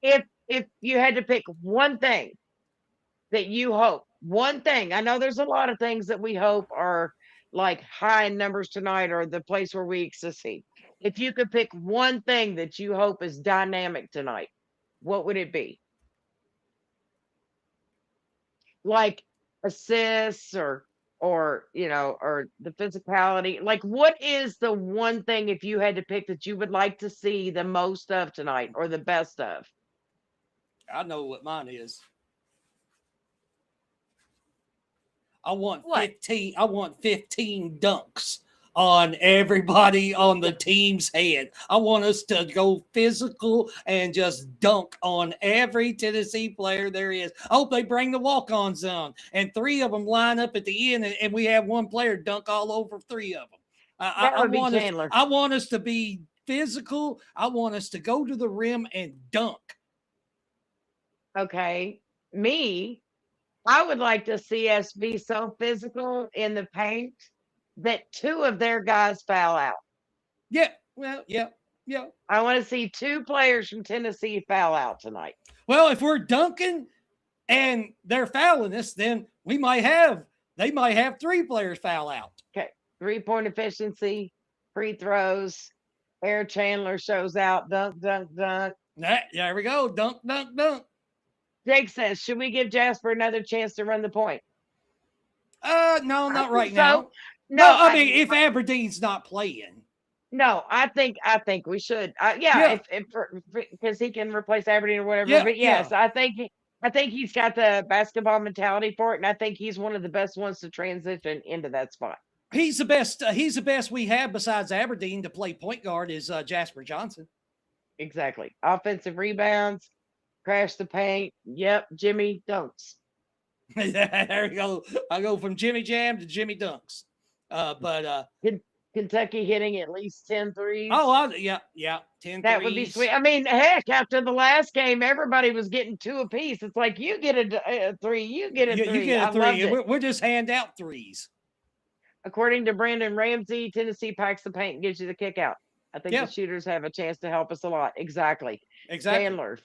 If you had to pick one thing that you hope, one thing, I know there's a lot of things that we hope are like high in numbers tonight or the place where we succeed. If you could pick one thing that you hope is dynamic tonight, what would it be? Like assists or the physicality. Like, what is the one thing, if you had to pick, that you would like to see the most of tonight or the best of? I know what mine is. I want What? 15. I want 15 dunks on everybody on the team's head. I want us to go physical and just dunk on every Tennessee player there is. I hope they bring the walk-ons on and 3 of them line up at the end, and we have one player dunk all over 3 of them. That would be Chandler. I want us to be physical. I want us to go to the rim and dunk. Okay. Me, I would like to see us be so physical in the paint that 2 of their guys foul out. Yeah. Well, yeah. I want to see 2 players from Tennessee foul out tonight. Well, if we're dunking and they're fouling us, then they might have 3 players foul out. Okay. 3-point efficiency, free throws, Air Chandler shows out, dunk. There we go. Dunk. Jake says, should we give Jasper another chance to run the point? No, not right so. now. No, I mean, if Aberdeen's not playing. No, I think we should. If because he can replace Aberdeen or whatever. Yeah, but yes, I think he's got the basketball mentality for it, and I think he's one of the best ones to transition into that spot. He's the best. He's the best we have besides Aberdeen to play point guard is Jasper Johnson. Exactly. Offensive rebounds, crash the paint. Yep, Jimmy dunks. There you go. I go from Jimmy Jam to Jimmy Dunks. Kentucky hitting at least 10 threes. Oh, yeah, 10 that threes. would be sweet. I mean, heck, after the last game, everybody was getting 2 apiece. It's like, you get a 3, you get a 3. You get a 3. I loved it. We're just hand out 3s. According to Brandon Ramsey, Tennessee packs the paint and gives you the kick out. I think the shooters have a chance to help us a lot. Exactly. Chandler,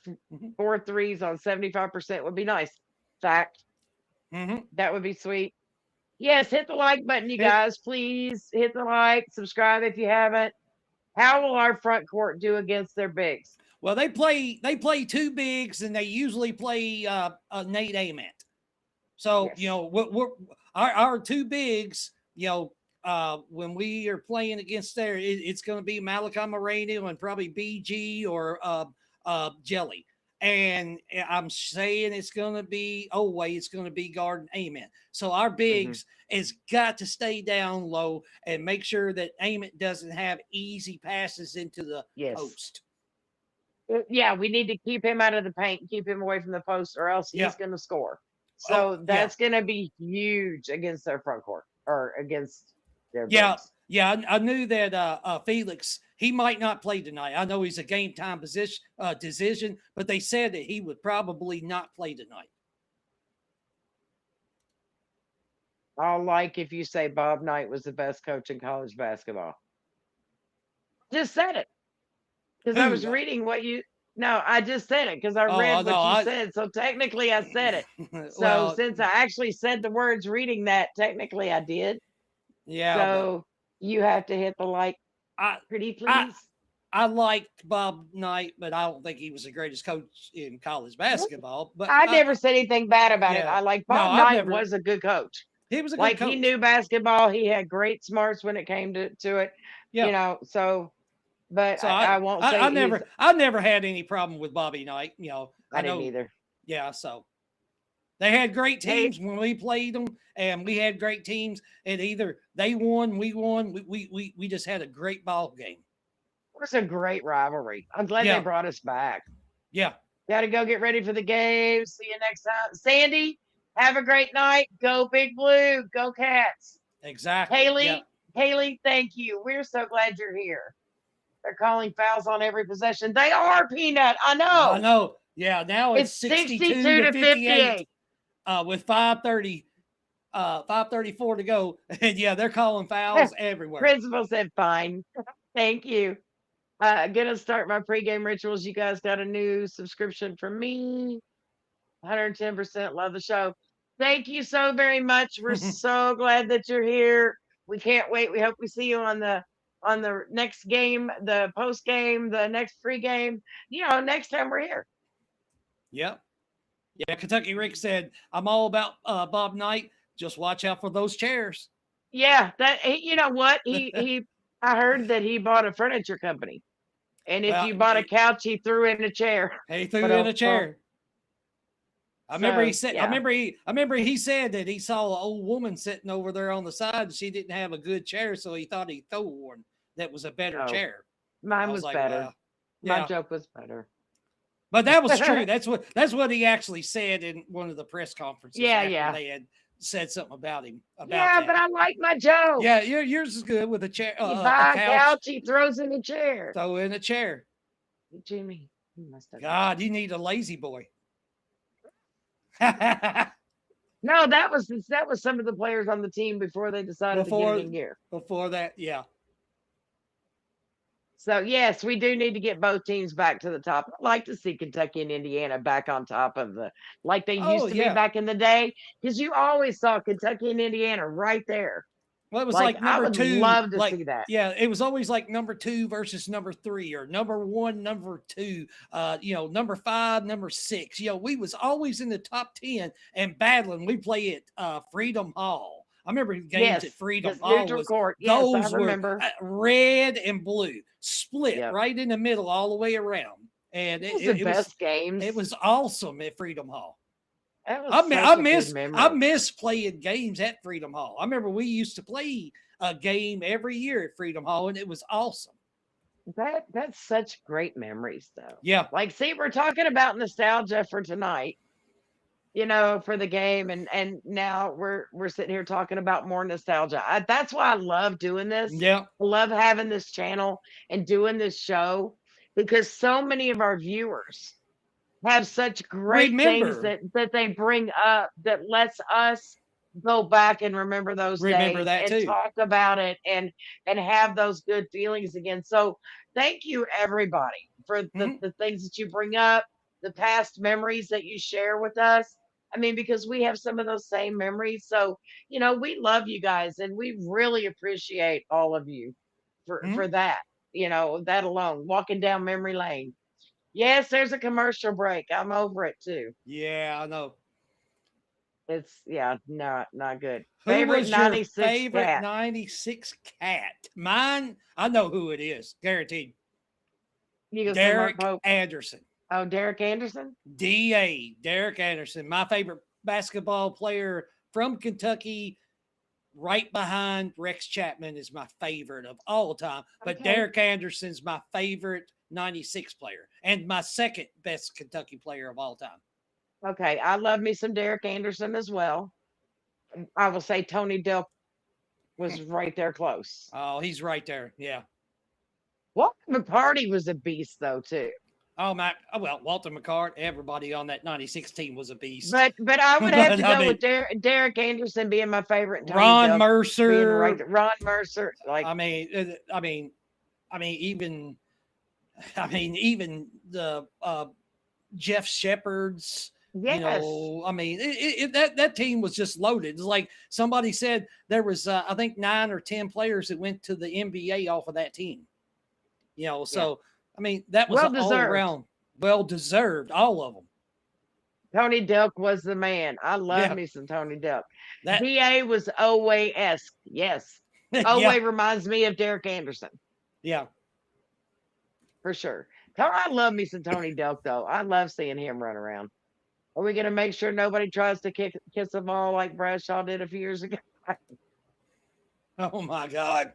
4 threes on 75% would be nice. Fact. That would be sweet. Yes, hit the like button, you guys. Please hit the like, subscribe if you haven't. How will our front court do against their bigs? Well, they play 2 bigs, and they usually play Nate Ament. So our 2 bigs. When we are playing against there, it's going to be Malachi Moreno and probably BG or Jelly. And I'm saying it's going to be it's going to be guarding Ament. So our bigs has got to stay down low and make sure that Ament doesn't have easy passes into the post. Yeah, we need to keep him out of the paint, keep him away from the post, or else he's going to score. So that's going to be huge against their front court or against their bigs. Yeah, I knew that Felix, he might not play tonight. I know he's a game time decision, but they said that he would probably not play tonight. I'll like if you say Bob Knight was the best coach in college basketball. Just said it. Because I was reading what you... No, I just said it because I read what you said. So technically I said it. So since I actually said the words reading that, technically I did. Yeah. So you have to hit the like, pretty please. I liked Bob Knight, but I don't think he was the greatest coach in college basketball. But I never said anything bad about it. I like Bob Knight was a good coach. He was a good coach. He knew basketball. He had great smarts when it came to it. Yeah. But I won't say I never had any problem with Bobby Knight. I didn't either. Yeah, so they had great teams when we played them, and we had great teams. And either they won, we won. We just had a great ball game. It was a great rivalry. I'm glad they brought us back. Yeah. Got to go get ready for the game. See you next time. Sandy, have a great night. Go Big Blue. Go Cats. Exactly. Haley, thank you. We're so glad you're here. They're calling fouls on every possession. They are, Peanut. I know. Yeah, now it's 62 to 58. With 5:34 to go. And they're calling fouls everywhere. Principal said fine. Thank you. Gonna start my pregame rituals. You guys got a new subscription from me. 110% love the show. Thank you so very much. We're so glad that you're here. We can't wait. We hope we see you on the next game, the post game, the next pregame. Next time we're here. Yep. Yeah, Kentucky Rick said, I'm all about Bob Knight. Just watch out for those chairs. Yeah, you know what? I heard that he bought a furniture company. And if you bought a couch, he threw in a chair. He threw in a chair. I remember he So, said. yeah. I remember he said that he saw an old woman sitting over there on the side, and she didn't have a good chair, so he thought he'd throw one that was a better Oh, chair. I mine was was like, better. well, My yeah, joke was better. but that was true. That's what he actually said in one of the press conferences Yeah, after yeah. they had said something about him about Yeah, but that. I like my joke. Yeah, yours is good with a chair, You a buy a couch, couch, he throws in a chair. throw in a chair. Jimmy, you must have. God, you need a lazy boy. Before No, that was some of the players on the team before they decided to get it in gear. before that, yeah. So yes, we do need to get both teams back to the top. I'd like to see Kentucky and Indiana back on top of like they Oh used to be yeah. back in the day, because you always saw Kentucky and Indiana right there. Well, it was Like like I number would two, love to like see that. yeah, it was always like number 2 versus number 3, or number 1, number 2, number 5, number 6. We was always in the top 10 and battling. We play at Freedom Hall. I remember games at Yes, Freedom this Hall neutral was court. Yes, I those were remember. red and blue, split Yep, right in the middle all the way around, and it was the best games. it was awesome at Freedom Hall. That was such a good I memory. miss playing games at Freedom Hall. I remember we used to play a game every year at Freedom Hall, and it was awesome. That's such great memories, though. Yeah, Like, see, we're talking about nostalgia for tonight, for the game, and now we're sitting here talking about more nostalgia. That's why I love doing this. yeah. I love having this channel and doing this show, because so many of our viewers have such great things Remember, that they bring up that lets us go back and remember those remember days that and too. talk about it and have those good feelings again. So thank you everybody for Mhm, the things that you bring up, the past memories that you share with us. I mean, because we have some of those same memories. So, we love you guys, and we really appreciate all of you mhm. for that, that alone, walking down memory lane. Yes, there's a commercial break. I'm over it too. Yeah, I know. It's yeah, not good. Who Favorite was your 96 favorite cat. 96 cat? Mine, I know who it is, guaranteed. You gonna say Mark Derek Pope? Anderson. Oh, Derek Anderson? DA, Derek Anderson, my favorite basketball player from Kentucky, right behind Rex Chapman, is my favorite of all time. But Okay. Derek Anderson's my favorite 96 player and my second best Kentucky player of all time. Okay. I love me some Derek Anderson as well. I will say Tony Delk was right there close. Oh, he's right there. Yeah. Walter McCarty was a beast though too. Oh, my. Oh, well, Walter McCart, everybody on that 96 team was a beast. But I would have to But I go mean, with Derek Anderson being my favorite, and Tony Ron Delk being right Mercer. there. Ron Mercer, like I mean, even, even the Jeff Shepard's. yes, That team was just loaded. It's like somebody said there was, I think, 9 or 10 players that went to the NBA off of that team. So that was well all deserved. around well deserved, all of them. Tony Delk was the man. I love Yeah, me some Tony Delk. that DA was Oweh-esque. Yes. yeah, Oweh reminds me of Derek Anderson yeah. for sure. I love me some Tony Delk though. I love seeing him run around. Are we going to make sure nobody tries to kiss the ball like Bradshaw did a few years ago? Oh my God,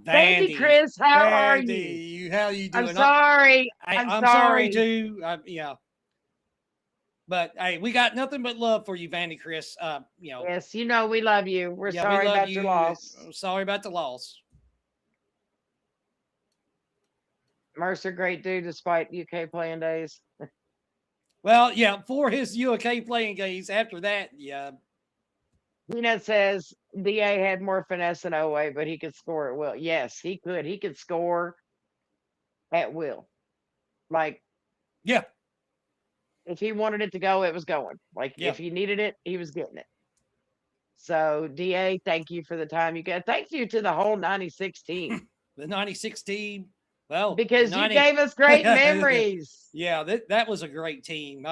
Thank you, Vandy, Chris. How are you? Vandy, how you I'm doing? sorry. I'm I'm sorry sorry. too. Yeah, but hey, we got nothing but love for you, Vandy, Chris. Yes, we love you. We're Yeah, we sorry love about your you. loss. Sorry about the loss. Mercer, great dude, despite UK playing days. Well, yeah, for his UK playing games. After that, yeah, Peanut says DA had more finesse than Oweh, but he could score at will. Yes, he could. He could score at will. Like, yeah, if he wanted it to go, it was going. Like, yeah. if he needed it, he was getting it. So, DA, thank you for the time you got. Thank you to the whole 96 team, The 96 team. Well, the because you 90. gave us great memories. Yeah, that was a great team.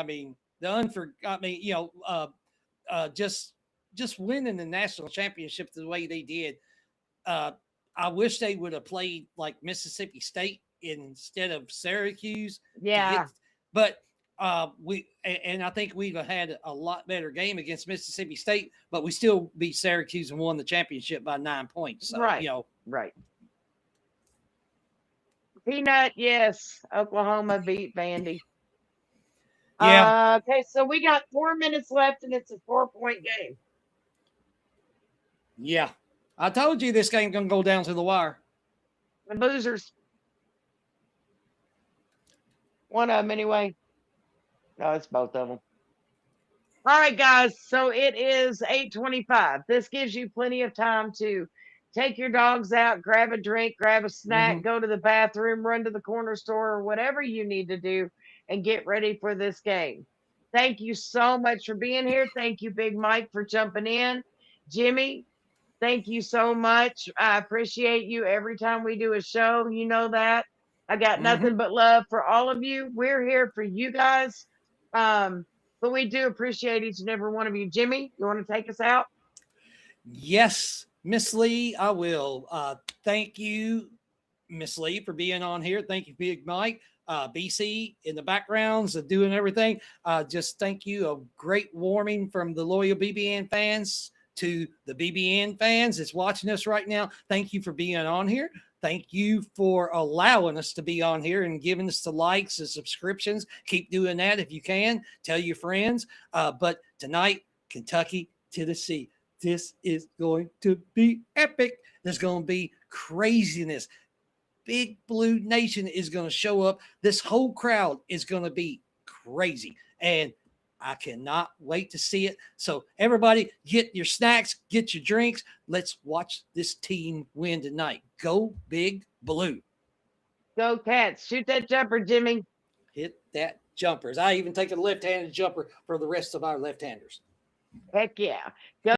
Just winning the national championship the way they did. I wish they would have played like Mississippi State instead of Syracuse. Yeah. But I think we'd have had a lot better game against Mississippi State, but we still beat Syracuse and won the championship by 9 points. So, Right. Right. Peanut, yes. Oklahoma beat Vandy. Yeah. Okay, so we got 4 minutes left, and it's a 4-point game. Yeah. I told you this game going to go down to the wire. The Boozers. One of them, anyway. No, it's both of them. All right, guys. So it is 8:25. This gives you plenty of time to take your dogs out, grab a drink, grab a snack, go to the bathroom, run to the corner store, or whatever you need to do, and get ready for this game. Thank you so much for being here. Thank you, Big Mike, for jumping in. Jimmy, thank you so much. I appreciate you every time we do a show. You know that. I got nothing but love for all of you. We're here for you guys. But we do appreciate each and every one of you. Jimmy, you want to take us out? Yes, Miss Lee, I will. Thank you, Miss Lee, for being on here. Thank you, Big Mike. BC in the backgrounds of doing everything. Just thank you. A great warming from the loyal BBN fans to the BBN fans that's watching us right now. Thank you for being on here. Thank you for allowing us to be on here and giving us the likes and subscriptions. Keep doing that if you can. Tell your friends. But tonight, Kentucky, Tennessee. This is going to be epic. There's going to be craziness. Big Blue Nation is going to show up. This whole crowd is going to be crazy. And I cannot wait to see it. So everybody get your snacks, get your drinks. Let's watch this team win tonight. Go Big Blue. Go Cats. Shoot that jumper, Jimmy. Hit that jumpers. I even take a left-handed jumper for the rest of our left-handers. Heck yeah. Go